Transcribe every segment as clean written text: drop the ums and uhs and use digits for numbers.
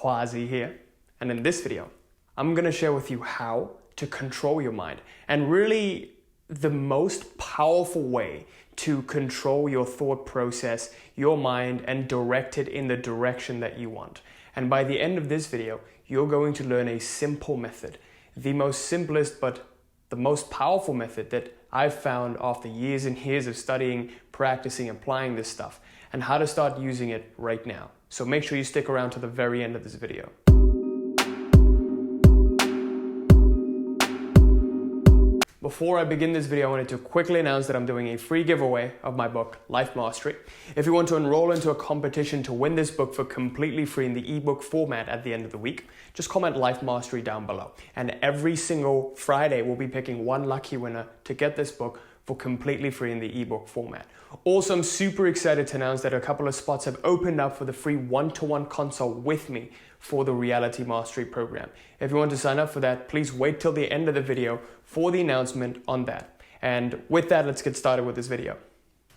Quasi here, and in this video, I'm going to share with you how to control your mind, and really the most powerful way to control your thought process, your mind, and direct it in the direction that you want. And by the end of this video, you're going to learn a simple method, the most simplest but the most powerful method that I've found after years and years of studying, practicing, applying this stuff, and how to start using it right now. So make sure you stick around to the very end of this video. Before I begin this video, I wanted to quickly announce that I'm doing a free giveaway of my book, Life Mastery. If you want to enroll into a competition to win this book for completely free in the ebook format at the end of the week, just comment Life Mastery down below. And every single Friday, we'll be picking one lucky winner to get this book for completely free in the ebook format. Also, I'm super excited to announce that a couple of spots have opened up for the free one-to-one consult with me for the Reality Mastery program. If you want to sign up for that, please wait till the end of the video for the announcement on that. And with that, let's get started with this video.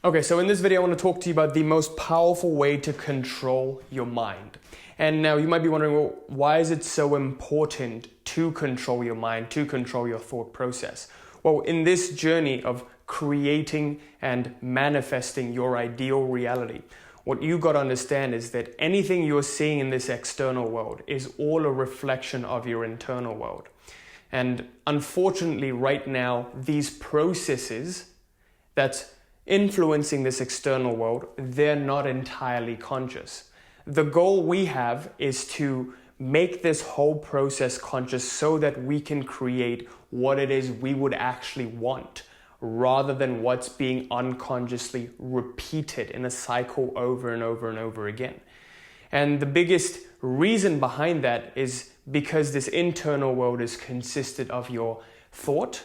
Okay, so in this video, I want to talk to you about the most powerful way to control your mind. And now you might be wondering, well, why is it so important to control your mind, to control your thought process? Well, in this journey of creating and manifesting your ideal reality, what you got to understand is that anything you're seeing in this external world is all a reflection of your internal world. And unfortunately, right now, these processes that's influencing this external world, they're not entirely conscious. The goal we have is to make this whole process conscious so that we can create what it is we would actually want, rather than what's being unconsciously repeated in a cycle over and over and over again. And the biggest reason behind that is because this internal world is consisted of your thought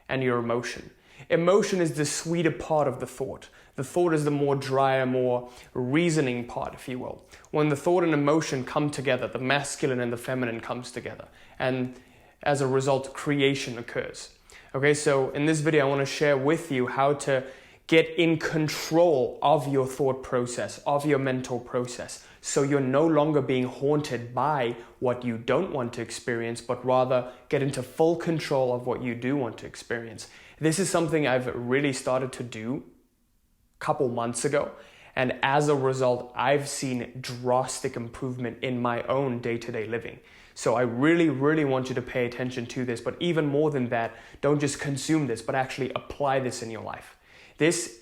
and your emotion. Emotion is the sweeter part of the thought. The thought is the more drier, more reasoning part, if you will. When the thought and emotion come together, the masculine and the feminine comes together. And as a result, creation occurs. Okay, so in this video, I want to share with you how to get in control of your thought process, of your mental process, so you're no longer being haunted by what you don't want to experience, but rather get into full control of what you do want to experience. This is something I've really started to do a couple months ago, and as a result, I've seen drastic improvement in my own day-to-day living. So I really, really want you to pay attention to this, but even more than that, don't just consume this, but actually apply this in your life. This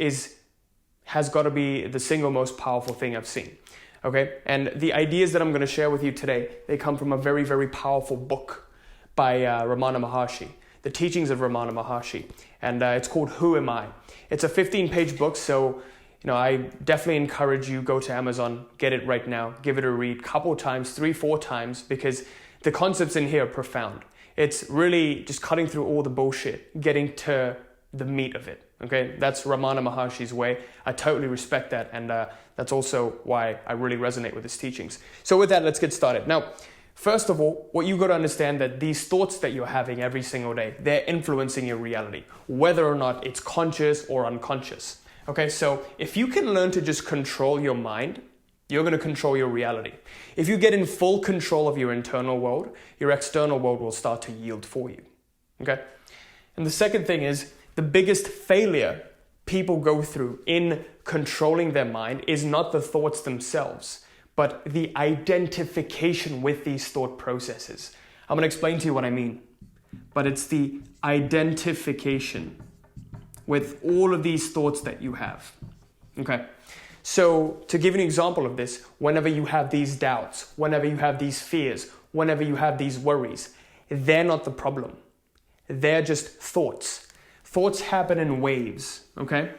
has got to be the single most powerful thing I've seen. Okay, and the ideas that I'm going to share with you today, they come from a very, very powerful book by Ramana Maharshi, The Teachings of Ramana Maharshi, and it's called Who Am I? It's a 15-page book, so I definitely encourage you, go to Amazon, get it right now, give it a read, couple times, 3-4 times, because the concepts in here are profound. It's really just cutting through all the bullshit, getting to the meat of it. Okay, that's Ramana Maharshi's way. I totally respect that, and that's also why I really resonate with his teachings. So with that, let's get started. Now, first of all, what you got to understand that these thoughts that you're having every single day, they're influencing your reality, whether or not it's conscious or unconscious. Okay, so if you can learn to just control your mind, you're going to control your reality. If you get in full control of your internal world, your external world will start to yield for you. Okay? And the second thing is, the biggest failure people go through in controlling their mind is not the thoughts themselves, but the identification with these thought processes. I'm going to explain to you what I mean, but it's the identification with all of these thoughts that you have. Okay? So to give you an example of this, whenever you have these doubts, whenever you have these fears, whenever you have these worries, they're not the problem. They're just thoughts. Thoughts happen in waves, okay?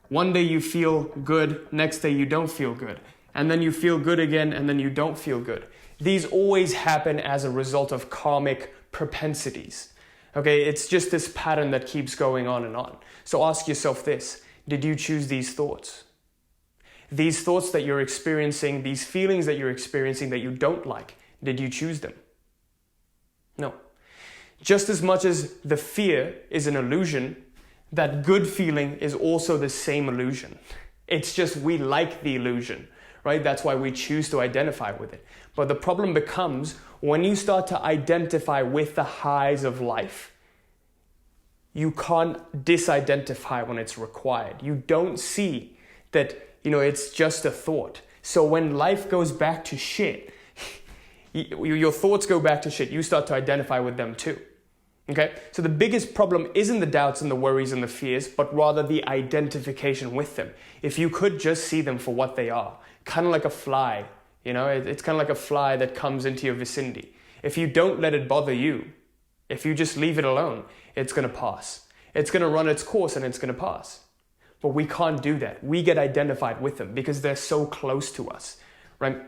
One day you feel good, next day you don't feel good. And then you feel good again, and then you don't feel good. These always happen as a result of karmic propensities. Okay, it's just this pattern that keeps going on and on. So ask yourself this, did you choose these thoughts? These thoughts that you're experiencing, these feelings that you're experiencing that you don't like, did you choose them? No. Just as much as the fear is an illusion, that good feeling is also the same illusion. It's just we like the illusion, right? That's why we choose to identify with it. But the problem becomes when you start to identify with the highs of life, you can't disidentify when it's required. You don't see that, it's just a thought. So when life goes back to shit, your thoughts go back to shit, you start to identify with them too. Okay? So the biggest problem isn't the doubts and the worries and the fears, but rather the identification with them. If you could just see them for what they are, kind of like a fly, it's kind of like a fly that comes into your vicinity. If you don't let it bother you, if you just leave it alone, it's going to pass. It's going to run its course and it's going to pass. But we can't do that. We get identified with them because they're so close to us, right?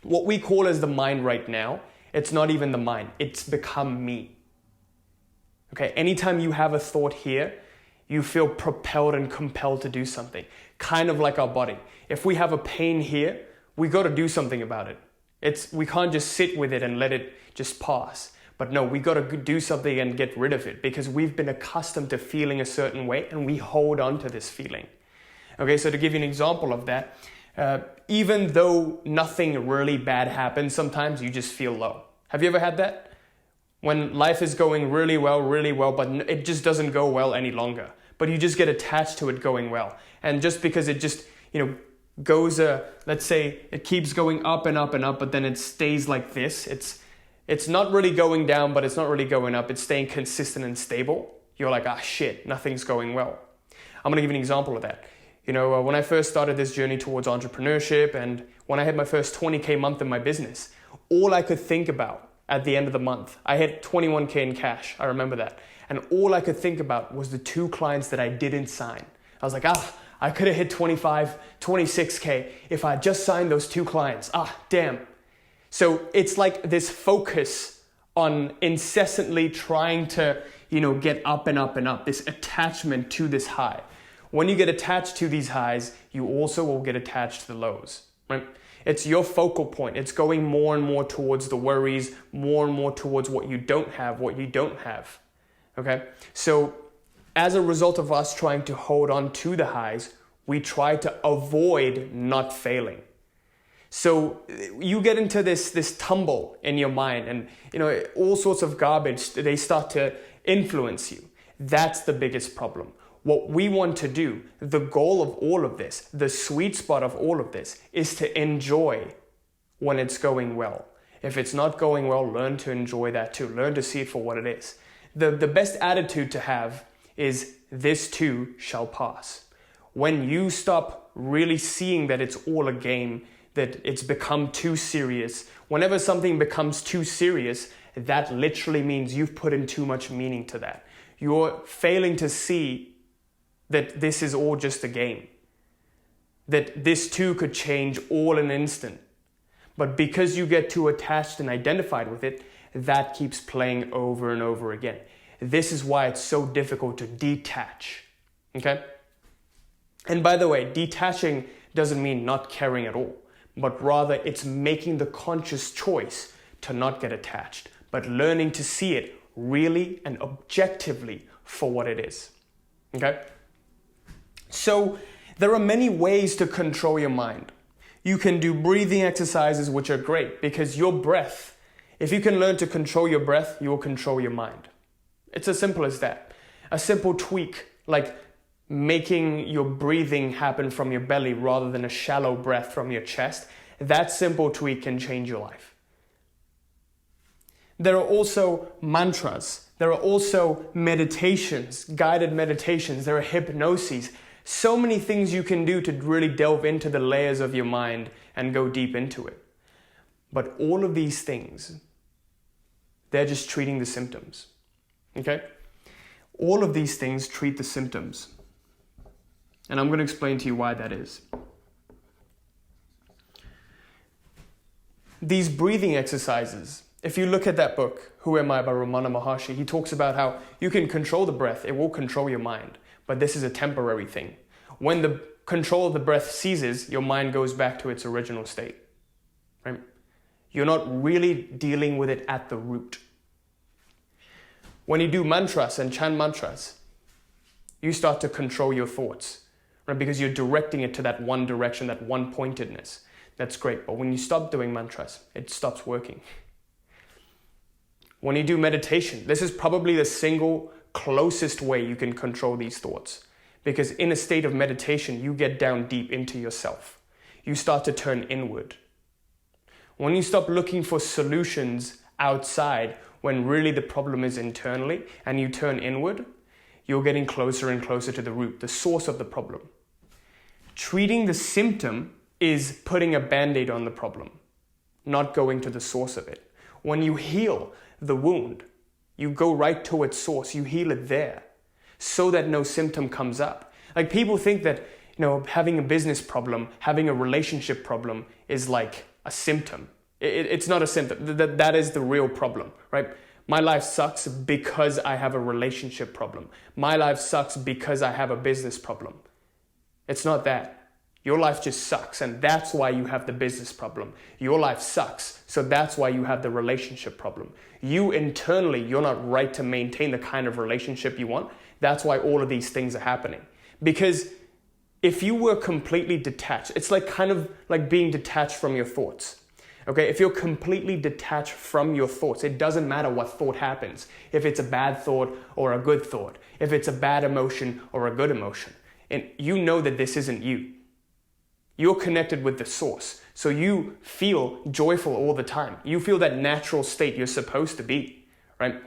What we call as the mind right now, it's not even the mind. It's become me. Okay, anytime you have a thought here, you feel propelled and compelled to do something. Kind of like our body. If we have a pain here, we got to do something about it. We can't just sit with it and let it just pass. But no, we got to do something and get rid of it because we've been accustomed to feeling a certain way and we hold on to this feeling. Okay, so to give you an example of that, even though nothing really bad happens, sometimes you just feel low. Have you ever had that? When life is going really well, but it just doesn't go well any longer. But you just get attached to it going well. And just because it just, goes, let's say it keeps going up and up and up, but then it stays like this. It's not really going down, but it's not really going up. It's staying consistent and stable. You're like, shit, nothing's going well. I'm going to give you an example of that. When I first started this journey towards entrepreneurship and when I had my first 20K month in my business, all I could think about at the end of the month, I had 21K in cash. I remember that. And all I could think about was the 2 clients that I didn't sign. I was like, I could have hit 25, 26K if I just signed those 2 clients. Damn. So it's like this focus on incessantly trying to, get up and up and up, this attachment to this high. When you get attached to these highs, you also will get attached to the lows, right? It's your focal point. It's going more and more towards the worries, more and more towards what you don't have, okay? So as a result of us trying to hold on to the highs, we try to avoid not failing. So you get into this tumble in your mind and, all sorts of garbage, they start to influence you. That's the biggest problem. What we want to do, the goal of all of this, the sweet spot of all of this is to enjoy when it's going well. If it's not going well, learn to enjoy that too. Learn to see it for what it is. The best attitude to have is this too shall pass. When you stop really seeing that it's all a game, that it's become too serious, whenever something becomes too serious, that literally means you've put in too much meaning to that. You're failing to see that this is all just a game. That this too could change all in an instant. But because you get too attached and identified with it, that keeps playing over and over again. This is why it's so difficult to detach. Okay? And by the way, detaching doesn't mean not caring at all, but rather it's making the conscious choice to not get attached, but learning to see it really and objectively for what it is. Okay? So there are many ways to control your mind. You can do breathing exercises, which are great because your breath, if you can learn to control your breath, you will control your mind. It's as simple as that. A simple tweak like making your breathing happen from your belly rather than a shallow breath from your chest, that simple tweak can change your life. There are also mantras. There are also meditations, guided meditations. There are hypnoses. So many things you can do to really delve into the layers of your mind and go deep into it. But all of these things, they're just treating the symptoms. Okay? All of these things treat the symptoms. And I'm going to explain to you why that is. These breathing exercises, if you look at that book, Who Am I by Ramana Maharshi, he talks about how you can control the breath, it will control your mind. But this is a temporary thing. When the control of the breath ceases, your mind goes back to its original state. Right? You're not really dealing with it at the root. When you do mantras and chant mantras, you start to control your thoughts, right? Because you're directing it to that one direction, that one pointedness. that's great. But when you stop doing mantras, it stops working. When you do meditation, this is probably the single closest way you can control these thoughts. Because in a state of meditation, you get down deep into yourself. You start to turn inward. When you stop looking for solutions outside, when really the problem is internally, and you turn inward, you're getting closer and closer to the root, the source of the problem. Treating the symptom is putting a band-aid on the problem, not going to the source of it. When you heal the wound, you go right to its source, you heal it there, so that no symptom comes up. Like, people think that, having a business problem, having a relationship problem is like a symptom. It's not a symptom. That is the real problem, right? My life sucks because I have a relationship problem. My life sucks because I have a business problem. It's not that. Your life just sucks, and that's why you have the business problem. Your life sucks, so that's why you have the relationship problem. You internally, you're not right to maintain the kind of relationship you want. That's why all of these things are happening. Because if you were completely detached, it's kind of like being detached from your thoughts. Okay, if you're completely detached from your thoughts, it doesn't matter what thought happens. If it's a bad thought or a good thought, if it's a bad emotion or a good emotion, and you know that this isn't you. You're connected with the source, so you feel joyful all the time. You feel that natural state you're supposed to be, right?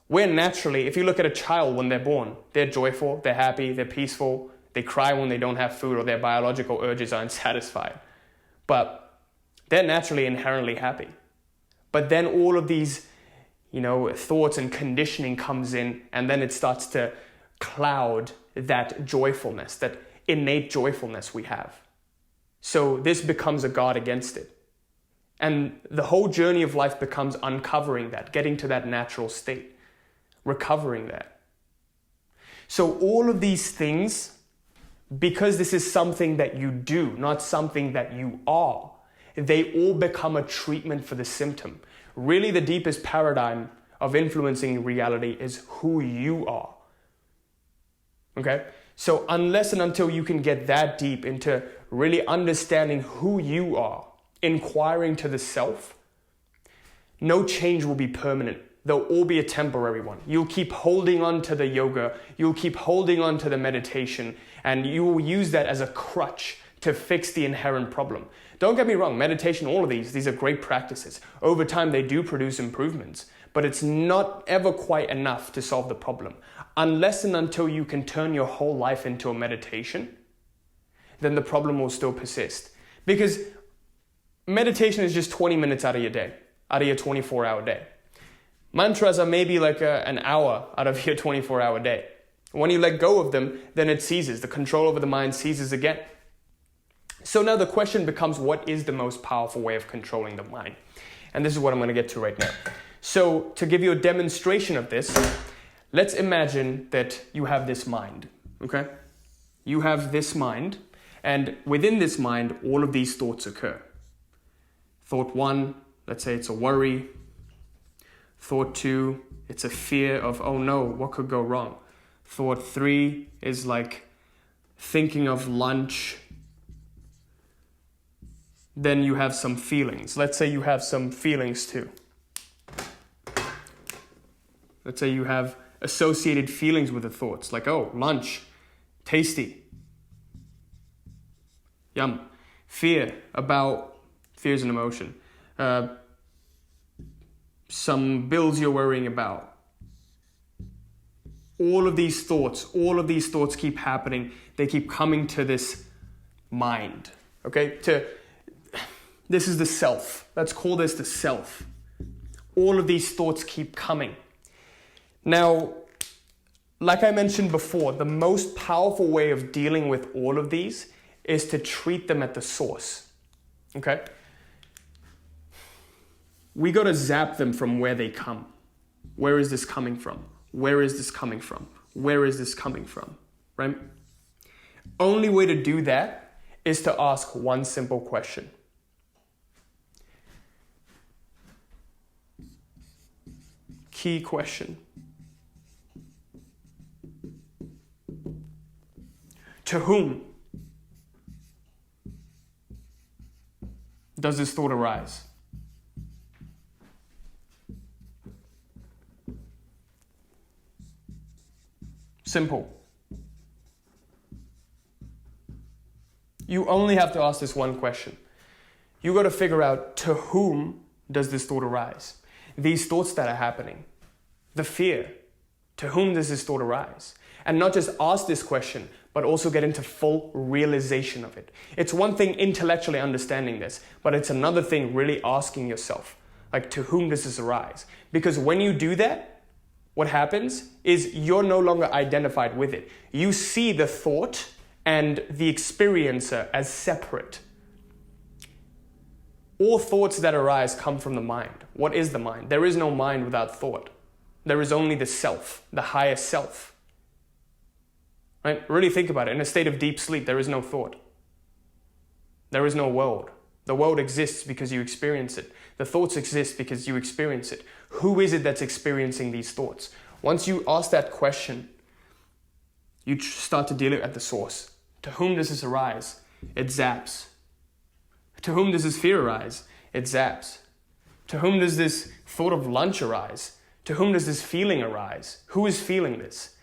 We're naturally, if you look at a child when they're born, they're joyful, they're happy, they're peaceful, they cry when they don't have food or their biological urges are unsatisfied. But they're naturally inherently happy. But then all of these, thoughts and conditioning comes in, and then it starts to cloud that joyfulness, that innate joyfulness we have. So this becomes a guard against it. And the whole journey of life becomes uncovering that, getting to that natural state, recovering that. So all of these things, because this is something that you do, not something that you are, they all become a treatment for the symptom. Really, the deepest paradigm of influencing reality is who you are. Okay? So unless and until you can get that deep into really understanding who you are, inquiring to the self, no change will be permanent. They'll all be a temporary one. You'll keep holding on to the yoga, you'll keep holding on to the meditation, and you will use that as a crutch to fix the inherent problem. Don't get me wrong, meditation, all of these are great practices. Over time, they do produce improvements, but it's not ever quite enough to solve the problem. Unless and until you can turn your whole life into a meditation, then the problem will still persist. Because meditation is just 20 minutes out of your day, out of your 24-hour day. Mantras are maybe like an hour out of your 24-hour day. When you let go of them, then it ceases. The control over the mind ceases again. So now the question becomes, what is the most powerful way of controlling the mind? And this is what I'm going to get to right now. So to give you a demonstration of this, let's imagine that you have this mind, okay? You have this mind, and within this mind, all of these thoughts occur. Thought 1, let's say it's a worry. Thought 2, it's a fear of, oh no, what could go wrong? Thought 3 is like thinking of lunch. Then you have some feelings. Let's say you have some feelings too. Let's say you have associated feelings with the thoughts, like, oh, lunch, tasty, yum. Fear is an emotion. Some bills you're worrying about. All of these thoughts keep happening. They keep coming to this mind, okay? This is the self. Let's call this the self. All of these thoughts keep coming. Now, like I mentioned before, the most powerful way of dealing with all of these is to treat them at the source. Okay? We got to zap them from where they come. Where is this coming from? Where is this coming from? Where is this coming from? Right? Only way to do that is to ask one simple question. Key question. To whom? does this thought arise? Simple. You only have to ask this one question. You got to figure out, to whom does this thought arise? These thoughts that are happening, the fear, to whom does this thought arise? And not just ask this question, but also get into full realization of it. It's one thing intellectually understanding this, but it's another thing really asking yourself, like, to whom does this arise? Because when you do that, what happens is you're no longer identified with it. You see the thought and the experiencer as separate. All thoughts that arise come from the mind. What is the mind? There is no mind without thought. There is only the self, the higher self. Right? Really think about it. In a state of deep sleep, there is no thought. There is no world. The world exists because you experience it. The thoughts exist because you experience it. Who is it that's experiencing these thoughts? Once you ask that question, you start to deal it at the source. To whom does this arise? It zaps. To whom does this fear arise? It zaps. To whom does this thought of lunch arise? To whom does this feeling arise? Who is feeling this?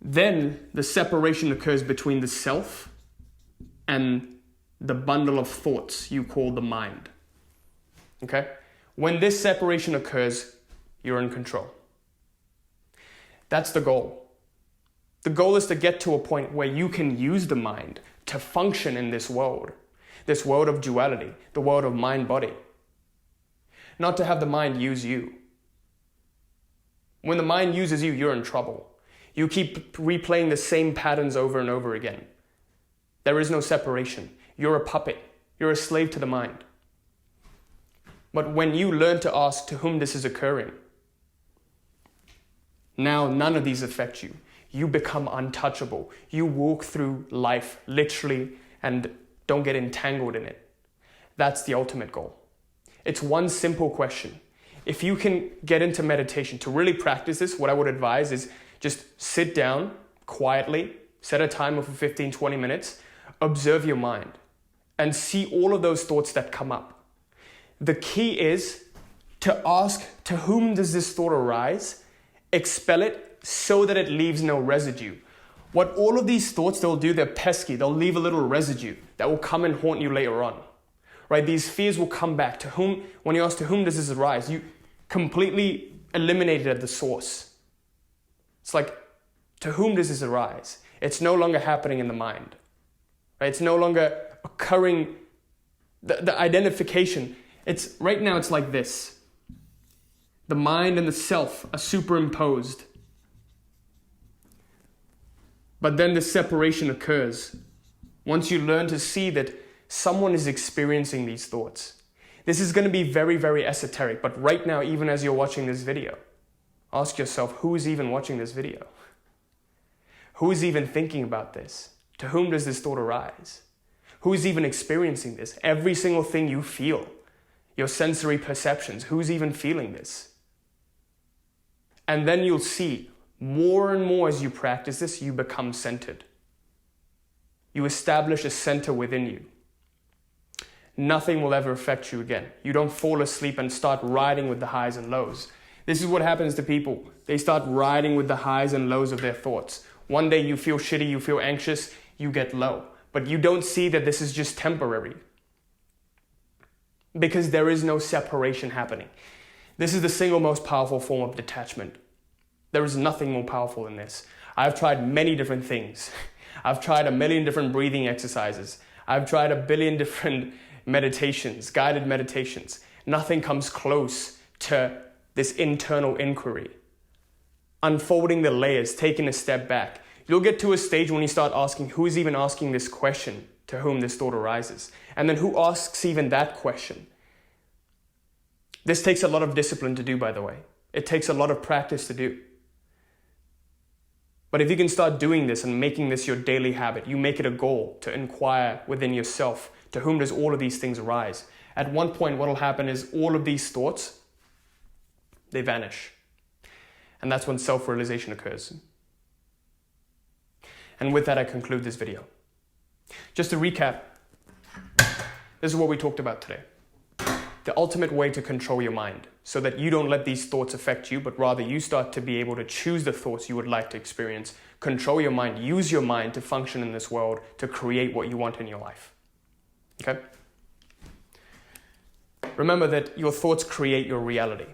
Then the separation occurs between the self and the bundle of thoughts you call the mind. Okay? When this separation occurs, you're in control. That's the goal. The goal is to get to a point where you can use the mind to function in this world of duality, the world of mind-body. Not to have the mind use you. When the mind uses you, you're in trouble. You keep replaying the same patterns over and over again. There is no separation. You're a puppet. You're a slave to the mind. But when you learn to ask to whom this is occurring, now none of these affect you. You become untouchable. You walk through life literally and don't get entangled in it. That's the ultimate goal. It's one simple question. If you can get into meditation, to really practice this, what I would advise is just sit down quietly, set a timer for 15, 20 minutes, observe your mind, and see all of those thoughts that come up. The key is to ask, to whom does this thought arise? Expel it so that it leaves no residue. What all of these thoughts, they'll do, they're pesky. They'll leave a little residue that will come and haunt you later on. Right? These fears will come back. To whom, when you ask to whom does this arise, you completely eliminate it at the source. It's like, to whom does this arise? It's no longer happening in the mind. Right? It's no longer occurring, the identification. Right now it's like this. The mind and the self are superimposed. But then the separation occurs. Once you learn to see that someone is experiencing these thoughts. This is going to be very, very esoteric. But right now, even as you're watching this video, ask yourself, who is even watching this video? Who is even thinking about this? To whom does this thought arise? Who is even experiencing this? Every single thing you feel, your sensory perceptions, who's even feeling this? And then you'll see, more and more as you practice this, you become centered. You establish a center within you. Nothing will ever affect you again. You don't fall asleep and start riding with the highs and lows. This is what happens to people. They start riding with the highs and lows of their thoughts. One day you feel shitty, you feel anxious, you get low. But you don't see that this is just temporary. Because there is no separation happening. This is the single most powerful form of detachment. There is nothing more powerful than this. I've tried many different things. I've tried a million different breathing exercises. I've tried a billion different meditations, guided meditations. Nothing comes close to this internal inquiry. Unfolding the layers, taking a step back. You'll get to a stage when you start asking, who is even asking this question, to whom this thought arises? And then who asks even that question? This takes a lot of discipline to do, by the way. It takes a lot of practice to do. But if you can start doing this and making this your daily habit, you make it a goal to inquire within yourself, to whom does all of these things arise? At one point, what will happen is all of these thoughts, they vanish. And that's when self-realization occurs. And with that, I conclude this video. Just to recap, This is what we talked about today. The ultimate way to control your mind so that you don't let these thoughts affect you, but rather you start to be able to choose the thoughts you would like to experience. Control your mind. Use your mind to function in this world to create what you want in your life. Okay? Remember that your thoughts create your reality.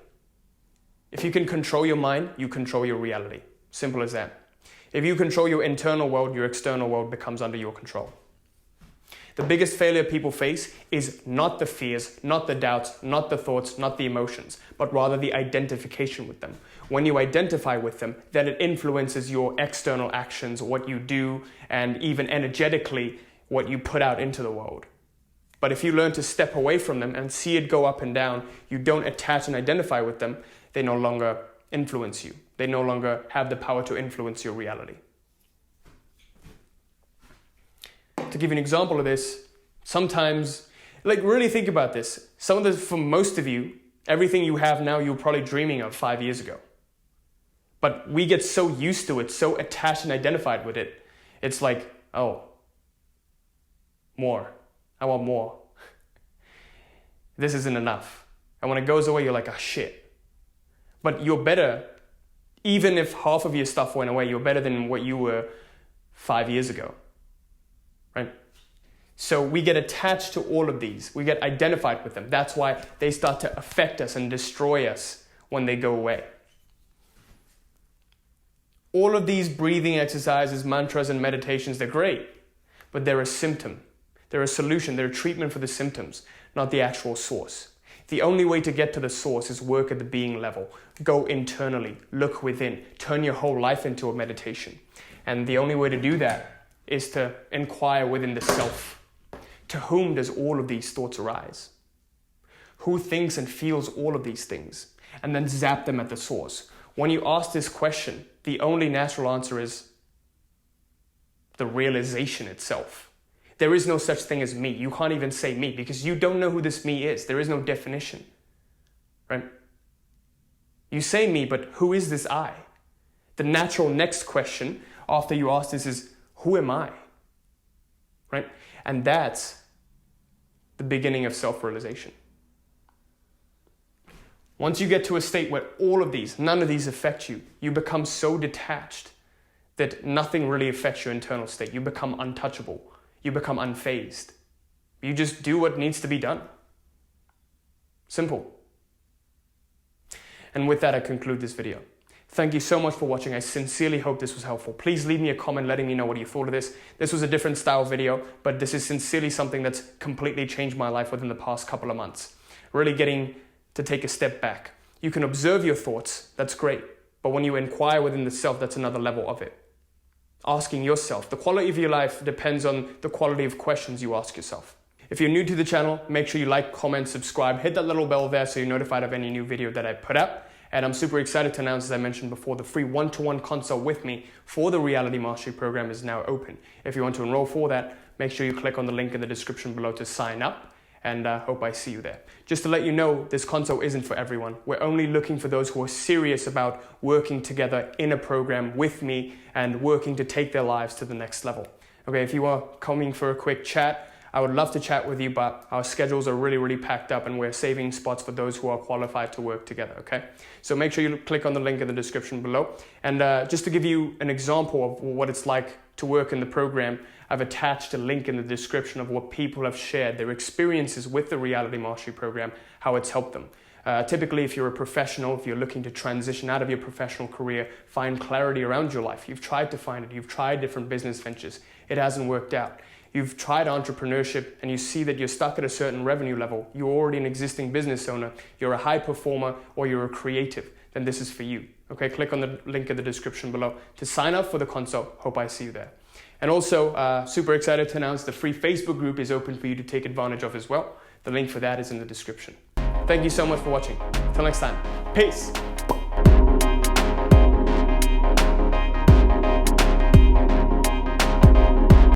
If you can control your mind, you control your reality. Simple as that. If you control your internal world, your external world becomes under your control. The biggest failure people face is not the fears, not the doubts, not the thoughts, not the emotions, but rather the identification with them. When you identify with them, then it influences your external actions, what you do, and even energetically, what you put out into the world. But if you learn to step away from them and see it go up and down, you don't attach and identify with them, they no longer influence you. They no longer have the power to influence your reality. To give you an example of this, sometimes, really think about this. For most of you, everything you have now, you were probably dreaming of 5 years ago. But we get so used to it, so attached and identified with it. It's like, oh, more. I want more. This isn't enough. And when it goes away, you're like, oh shit. But you're better, even if half of your stuff went away, you're better than what you were 5 years ago. Right? So we get attached to all of these. We get identified with them. That's why they start to affect us and destroy us when they go away. All of these breathing exercises, mantras, and meditations, they're great, but they're a symptom. They're a solution. They're a treatment for the symptoms, not the actual source. The only way to get to the source is work at the being level. Go internally, look within, turn your whole life into a meditation. And the only way to do that is to inquire within the self. To whom does all of these thoughts arise? Who thinks and feels all of these things? And then zap them at the source. When you ask this question, the only natural answer is the realization itself. There is no such thing as me. You can't even say me because you don't know who this me is. There is no definition, right? You say me, but who is this I? The natural next question after you ask this is, who am I? Right? And that's the beginning of self-realization. Once you get to a state where none of these affect you, you become so detached that nothing really affects your internal state. You become untouchable. You become unfazed. You just do what needs to be done. Simple. And with that, I conclude this video. Thank you so much for watching. I sincerely hope this was helpful. Please leave me a comment letting me know what you thought of this. This was a different style video, but this is sincerely something that's completely changed my life within the past couple of months. Really getting to take a step back. You can observe your thoughts, that's great. But when you inquire within the self, that's another level of it. Asking yourself. The quality of your life depends on the quality of questions you ask yourself. If you're new to the channel, make sure you like, comment, subscribe, hit that little bell there so you're notified of any new video that I put out. And I'm super excited to announce, as I mentioned before, the free one-to-one consult with me for the Reality Mastery Program is now open. If you want to enroll for that, make sure you click on the link in the description below to sign up, and hope I see you there. Just to let you know, this consult isn't for everyone. We're only looking for those who are serious about working together in a program with me and working to take their lives to the next level. Okay, if you are coming for a quick chat, I would love to chat with you, but our schedules are really, really packed up and we're saving spots for those who are qualified to work together, okay? So make sure you click on the link in the description below. And just to give you an example of what it's like to work in the program, I've attached a link in the description of what people have shared, their experiences with the Reality Mastery Program, how it's helped them. Typically, if you're a professional, if you're looking to transition out of your professional career, find clarity around your life, you've tried to find it, you've tried different business ventures, it hasn't worked out. You've tried entrepreneurship and you see that you're stuck at a certain revenue level, you're already an existing business owner, you're a high performer, or you're a creative, then this is for you. Okay, click on the link in the description below to sign up for the consult. Hope I see you there. And also, super excited to announce the free Facebook group is open for you to take advantage of as well. The link for that is in the description. Thank you so much for watching. Till next time, peace.